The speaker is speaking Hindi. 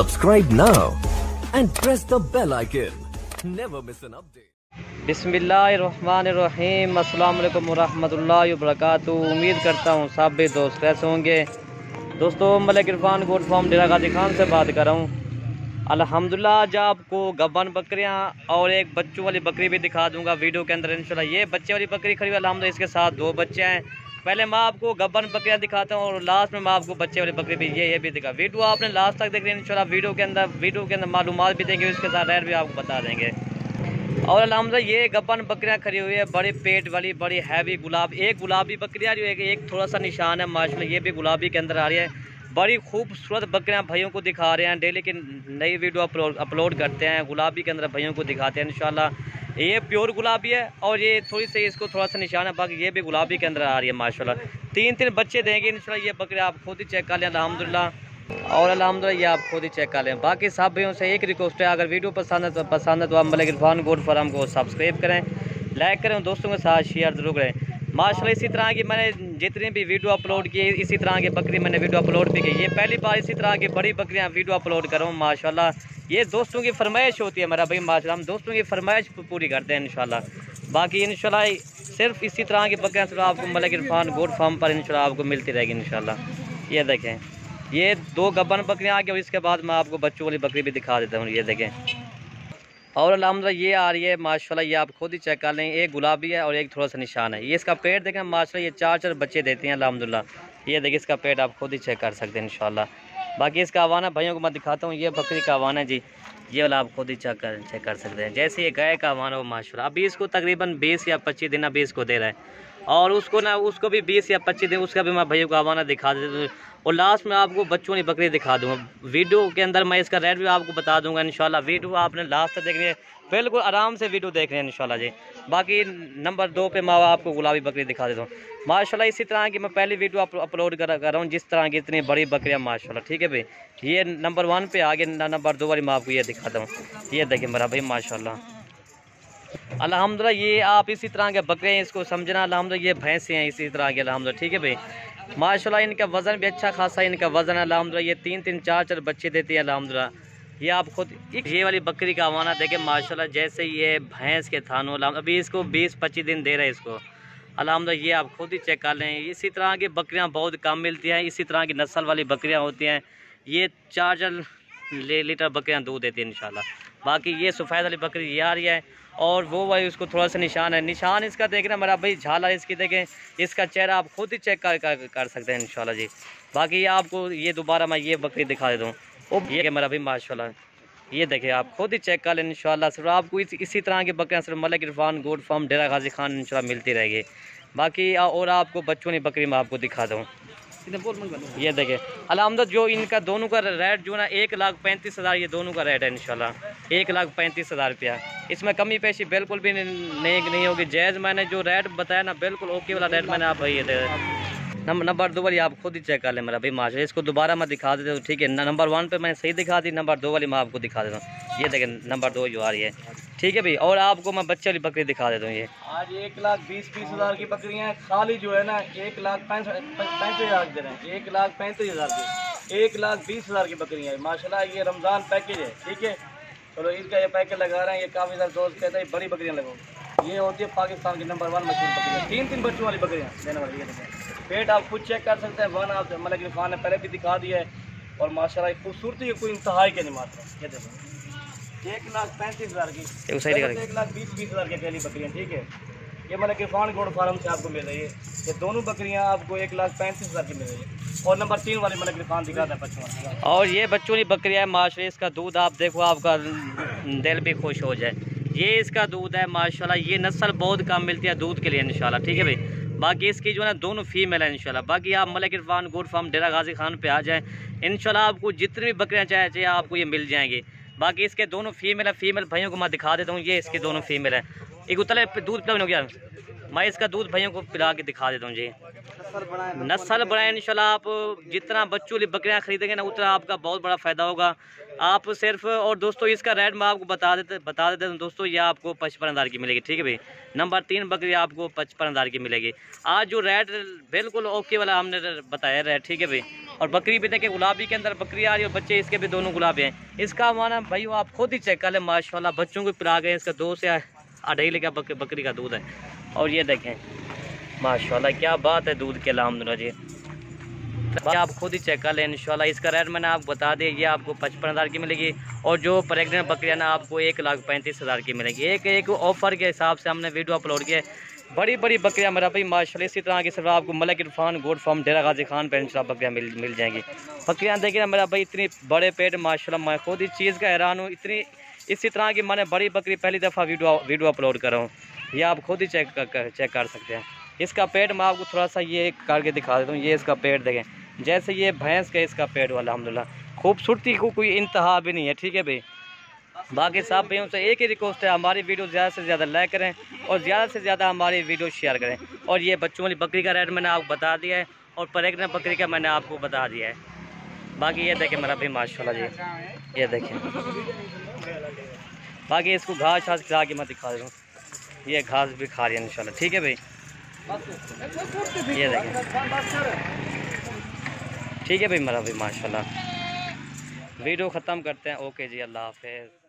Subscribe now and press the bell icon. Never miss an update. बिस्मिल्लाहिर्रहमानिर्रहीम। अस्सलाम वालेकुम वरहमतुल्लाहि वबरकातुहू। उम्मीद करता हूँ सब भी दोस्त कैसे होंगे। दोस्तों, मलिक इरफान गोट फार्म डेरा गाजी खान से बात कर रहा हूँ। अल्हम्दुलिल्लाह आज आपको गब्बन बकरियाँ और एक बच्चों वाली बकरी भी दिखा दूंगा वीडियो के अंदर इंशाल्लाह। ये बच्चे वाली बकरी खड़ी हुई अल्हम्दुलिल्लाह, इसके साथ दो बच्चे हैं। पहले मैं आपको गब्बन बकरियाँ दिखाता हूँ और लास्ट में मैं आपको बच्चे वाली बकरी भी ये भी दिखा। वीडियो आपने लास्ट तक देख रही है इंशाल्लाह। वीडियो के अंदर मालूमात भी देंगे, उसके साथ रेट भी आपको बता देंगे। और अल्हम्दुलिल्लाह ये गब्बन बकरियाँ खड़ी हुई है, बड़े पेट वाली, बड़ी हैवी गुलाब। एक गुलाबी बकरी आ रही है, एक थोड़ा सा निशान है माशाल्लाह, ये भी गुलाबी के अंदर आ रही है। बड़ी खूबसूरत बकरियाँ भाइयों को दिखा रहे हैं। डेली की नई वीडियो अपलोड करते हैं, गुलाबी के अंदर भाइयों को दिखाते हैं इंशाल्लाह। ये प्योर गुलाबी है और ये थोड़ी सी इसको थोड़ा सा निशान है, बाकी ये भी गुलाबी के अंदर आ रही है माशाल्लाह। तीन बच्चे देंगे इंशाल्लाह। ये बकरी आप खुद ही चेक कर लें अल्हम्दुलिल्लाह, और अल्हम्दुलिल्लाह ये आप खुद ही चेक कर लें। बाकी सब भाइयों से एक रिक्वेस्ट है, अगर वीडियो पसंद है तो आप मलिक इरफान गोट फार्म को सब्सक्राइब करें, लाइक करें, दोस्तों के साथ शेयर जरूर करें माशाल्लाह। इसी तरह की मैंने जितनी भी वीडियो अपलोड की, इसी तरह की बकरी मैंने वीडियो अपलोड भी की। ये पहली बार इसी तरह की बड़ी बकरियाँ वीडियो अपलोड कर रहा हूँ माशाल्लाह। ये दोस्तों की फरमाइश होती है मेरा भाई माशाल्लाह, हम दोस्तों की फरमाइश पूरी करते हैं इंशाल्लाह। बाकी इंशाल्लाह सिर्फ इसी तरह की बकरियाँ सिर्फ आपको मलिक इरफान गोट फार्म पर इंशाल्लाह आपको मिलती रहेगी इंशाल्लाह। ये देखें, ये दो गब्बन बकरियाँ आ गई और इसके बाद मैं आपको बच्चों वाली बकरी भी दिखा देता हूँ। ये देखें, और अल्हम्दुलिल्लाह ये आ रही है माशाल्लाह। ये आप खुद ही चेक कर लें, एक गुलाबी है और एक थोड़ा सा निशान है। ये इसका पेट देखें माशाल्लाह, ये चार बच्चे देती हैं अल्हम्दुलिल्लाह। ये देखिए इसका पेट आप खुद ही चेक कर सकते हैं इंशाल्लाह। बाकी इसका आवाना भाइयों को मैं दिखाता हूँ। ये बकरी का आवाना है जी, ये वाला आप खुद ही चेक कर सकते हैं। जैसे ये गाय का आवाना हो माशाल्लाह। अभी इसको तकरीबन 20 या 25 दिन अभी इसको दे रहा है, और उसको भी 20 या 25 दिन उसका भी मैं भैया को आवाना दिखा देता हूँ। और लास्ट में आपको बच्चों की बकरी दिखा दूँगा। वीडियो के अंदर मैं इसका रेट भी आपको बता दूँगा इंशाल्लाह। वीडियो आपने लास्ट तक देखनी है, बिल्कुल आराम से वीडियो देख रहे हैं इंशाल्लाह जी। बाकी नंबर 2 पे मैं आपको गुलाबी बकरी दिखा देता हूँ माशाल्लाह। इसी तरह की मैं पहली वीडियो अपलोड कर रहा हूँ, जिस तरह की इतनी बड़ी बकरियाँ माशाल्लाह। ठीक है भाई, ये नंबर 1 पे आगे नंबर 2 वाली मैं आपको ये दिखाता हूँ। ये देखिए मेरा भाई माशाल्लाह अल्हम्दुलिल्लाह। ये आप इसी तरह के बकरे हैं, इसको समझना अल्हम्दुलिल्लाह। ये भैंसें हैं इसी तरह के अल्हम्दुलिल्लाह। ठीक है भाई माशाल्लाह। इनका वज़न भी अच्छा खासा इनका वज़न है अल्हम्दुलिल्लाह। ये 3 4 बच्चे देती है अल्हम्दुलिल्लाह। ये आप खुद ये वाली बकरी का आवाना देखें माशाल्लाह, जैसे ये भैंस के थानों अभी इसको 20-25 दिन दे रहे हैं इसको अल्हम्दुलिल्लाह। ये आप खुद ही चेक कर लें। इसी तरह की बकरियां बहुत कम मिलती हैं, इसी तरह की नस्ल वाली बकरियां होती हैं। ये 4 लीटर बकरियां दूध देती हैं इंशाल्लाह। बाकी ये सफ़ेद वाली बकरी ये आ रही है, और वो भाई उसको थोड़ा सा निशान है। निशान इसका देखना मेरा भाई, झाला इसकी देखें, इसका चेहरा आप खुद ही चेक कर सकते हैं इंशाल्लाह जी। बाकी आपको ये दोबारा मैं ये बकरी दिखा देता हूँ। ये मेरा भाई माशाल्लाह, ये देखिए आप खुद ही चेक कर लें इंशाल्लाह। सिर्फ आपको इसी तरह की बकरियाँ सिर्फ मलिक इरफान गोट फार्म डेरा गाजी खान इंशाल्लाह मिलती रहेगी। बाकी और आपको बच्चों की बकरी मैं आपको दिखा दूँ। ये देखें अल्हम्दुलिल्लाह, जो इनका दोनों का रेट जो ना 1,35,000 ये दोनों का रेट है इंशाल्लाह। 1,35,000 रुपया। इसमें कमी पेशी बिल्कुल भी नहीं होगी, जायज़ मैंने जो रेट बताया ना बिल्कुल ओके वाला रेट मैंने आप ये दे। नंबर 2 वाली आप खुद ही चेक कर लें मेरा भाई माशाल्लाह। इसको दोबारा मैं दिखा देता हूँ। ठीक है, नंबर 1 पे मैंने सही दिखा दी, नंबर 2 वाली मैं आपको दिखा देता हूँ। ये देखें नंबर 2 जो आ रही है। ठीक है भाई, और आपको मैं बच्चे वाली बकरी दिखा देता हूँ। ये आज 1,20,000 की बकरियाँ खाली जो है ना 1,35,000 दे रहे हैं। 1,35,000 की 1,20,000 की बकरियाँ है माशाल्लाह। ये रमज़ान पैकेज है। ठीक है, चलो ईद का ये पैकेज लगा रहे हैं। ये काफ़ी सारे दोस्त कहते हैं बड़ी बकरियाँ लगो। ये होती है पाकिस्तान की नंबर 1 मशहूर बकरियाँ, 3 बच्चों वाली बकरियाँ देने वाली। ये पेट आप खुद चेक कर सकते हैं। 1 आप मलिक इरफान ने पहले भी दिखा दिया है, और माशाल्लाह खूबसूरती है कोई इंतहाई के नहीं मारता। ये देखो 1,35,000 की, 1,20,000 की अकेली बकरियाँ। ठीक है, ये मलिक इरफान गोट फार्म से आपको मिल रही है। ये दोनों बकरियाँ आपको 1,35,000 की मिल रही है। और नंबर 3 वाली मलिक इरफान दिखाता है बच्चों वाली। और ये बच्चों की बकरियाँ है माशाल्लाह। इसका दूध आप देखो, आपका दिल भी खुश हो जाए। ये इसका दूध है माशाल्लाह। ये नस्ल बहुत कम मिलती है दूध के लिए इंशाल्लाह। ठीक है भाई, बाकी इसकी जो है ना दोनों फीमेल है इंशाल्लाह। बाकी आप मलिक इरफान गोट फार्म डेरा गाजी खान पे आ जाएं इंशाल्लाह, आपको जितनी भी बकरियाँ चाहिए आपको ये मिल जाएंगी। बाकी इसके दोनों फीमेल है। फीमेल भाइयों को मैं दिखा देता हूँ। ये इसके दोनों फीमेल है। एक उतले दूध पिला हो गया, मैं इसका दूध भाइयों को पिला के दिखा देता हूँ जी। नस्ल बढ़ाए इंशाल्लाह। आप जितना बच्चों वाली बकरियाँ खरीदेंगे ना उतना आपका बहुत बड़ा फ़ायदा होगा। आप सिर्फ, और दोस्तों इसका रेट मैं आपको बता देते हूँ दोस्तों, ये आपको 55,000 की मिलेगी, ठीक है भाई। नंबर 3 बकरी आपको 55,000 की मिलेगी। आज जो रेट बिल्कुल ओके वाला हमने बताया रेट, ठीक है भाई। और बकरी भी देखें, गुलाबी के अंदर बकरी आ रही है और बच्चे इसके भी दोनों गुलाबी हैं। इसका माना भाई वो आप खुद ही चेक कर लें, माशाल्लाह बच्चों को पिला गए। इसका 2 से 2.5 लीटर बकरी का दूध है। और ये देखें माशाल्लाह क्या बात है दूध के, अल्हम्दुलिल्लाह जी। आप खुद ही चेक कर लें इंशाल्लाह। इसका रेट मैंने आपको बता दिया, ये आपको 55,000 की मिलेगी। और जो प्रेग्नेंट बकरियाँ ना आपको 1,35,000 की मिलेगी। एक ऑफ़र के हिसाब से हमने वीडियो अपलोड किया। बड़ी बड़ी बकरियाँ मेरा भाई माशाल्लाह इसी तरह की सिर्फ आपको मलिक इरफान गोट फार्म डेरा गाजी खान पे इंशाल्लाह बकरियाँ मिल जाएंगी। बकरियाँ देखिए ना मेरा भाई, इतनी बड़े पेट माशाल्लाह, मैं खुद इस चीज़ का हैरान हूँ। इतनी इसी तरह की मैंने बड़ी बकरी पहली दफ़ा वीडियो अपलोड कर रहा हूँ। ये आप खुद ही चेक कर सकते हैं। इसका पेट मैं आपको थोड़ा सा ये करके दिखा देता हूँ। ये इसका पेट देखें, जैसे ये भैंस का इसका पेट वाला, अल्हम्दुलिल्लाह खूबसूरती को कोई इंतहा भी नहीं है, ठीक है भाई। बाकी सब भाइयों से एक ही रिक्वेस्ट है, हमारी वीडियो ज़्यादा से ज़्यादा लाइक करें और ज़्यादा से ज़्यादा हमारी वीडियो शेयर करें। और ये बच्चों वाली बकरी का रेट मैंने आपको बता दिया है और प्रेग्नेंट बकरी का मैंने आपको बता दिया है। बाकी ये देखें मेरा भाई माशाल्लाह जी, ये देखें। बाकी इसको घास छास खिला के मैं दिखा दूँ, ये घास भी खा रही है इंशाल्लाह, ठीक है भाई। ये देखें, ठीक है भाई मेरा भाई माशाल्लाह। वीडियो ख़त्म करते हैं। ओके जी, अल्लाह हाफ़िज़।